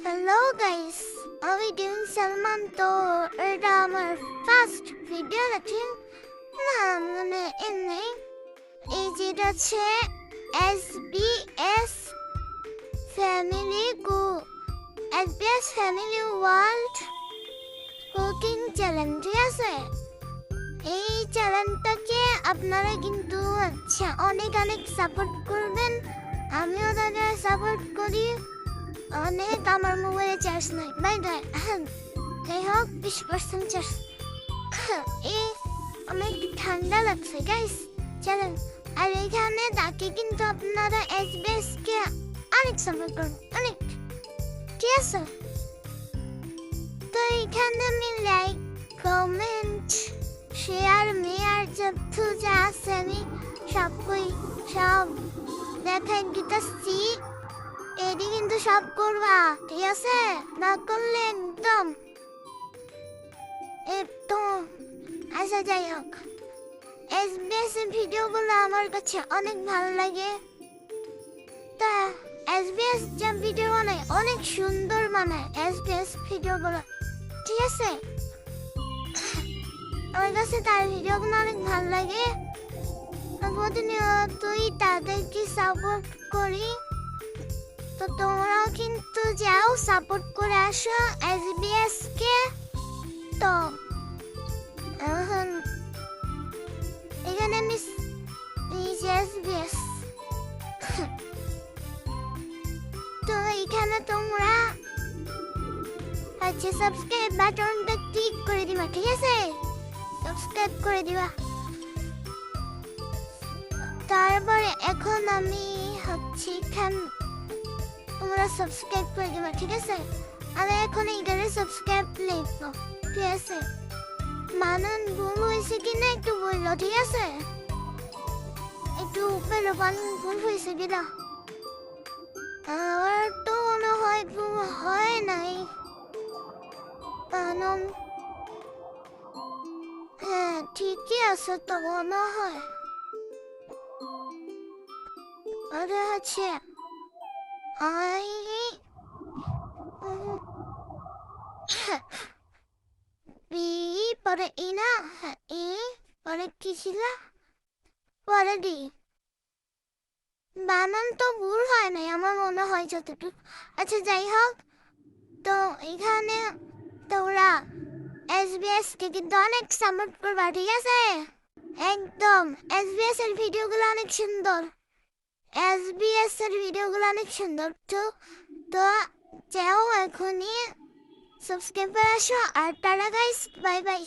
Hello guys, আমি ডিম সালমান। তো এটা আমার ফার্স্ট ভিডিও আছে না, মানে এমনি এই যেটা আছে SBS family SBS family world cooking challenge, ঠিক আছে? এই চ্যালেঞ্জটাকে আপনারা কিন্তু অনেক অনেক সাপোর্ট করবেন। আমিও তাদের সাপোর্ট করি অনেক। আমার মোবাইলে চার্জ নাই, যাই হোক 20% চার্জ। এই আমার একটু ঠান্ডা লাগছে গাইস, চলেন। আর এইখানে তাকে কিন্তু আপনারা SBS কে অনেক সাপোর্ট করুন, অনেক, ঠিক আছে? তো এইখানে আমি লাইক, কমেন্ট, শেয়ার, মেয়ার যা আছে আমি সব দেখাই দিতেছি। এটি কিন্তু সব করবা, ঠিক আছে? না করলে একদম আচ্ছা, যাই হোক, SBS এর ভিডিওগুলো আমার কাছে অনেক ভালো লাগে। তা SBS যে ভিডিও বানায় অনেক সুন্দর বানায় SBS ভিডিওগুলো, ঠিক আছে? আমার কাছে তার ভিডিওগুলো অনেক ভালো লাগে। প্রতিনিয়তই তাদেরকে সাপোর্ট করি। তো তোমরাও কিন্তু যাও, সাপোর্ট করে আসো SBS কে। তো এখন এখানে আমি SBS তো এখানে তোমরা সাবস্ক্রাইব বাটনটা ক্লিক করে দিবা, ঠিক আছে? সাবস্ক্রাইব করে দিবা। তারপরে এখন আমি তোমরা সাবস্ক্রাইব করে দিবা, ঠিক আছে? আমি এখন এইখানে সাবস্ক্রাইব লিখবো, ঠিক আছে? মানন ভুল হয়েছে কিনা একটু বললো, ঠিক আছে? একটু উপরে ভুল হয়েছে কিনা। আমার তো মনে হয় ভুল হয় নাই। মানন হ্যাঁ ঠিকই আছে তো মনে হয়। আরে আছে বি পরে ই না, ই পরে কি ছিল, পরে ডি। বানান তো ভুল হয় নাই আমার মনে হয় যতটুকু। আচ্ছা, যাই হোক, তো এখানে তোমরা SBS কে কিন্তু অনেক সাপোর্ট করবা, ঠিক আছে? একদম SBS এর ভিডিওগুলো অনেক সুন্দর, SBS এর ভিডিওগুলো অনেক সুন্দর। তো যাও এখনই সাবস্ক্রাইব করে আসো। আর টাটা গাইস, বাই বাই।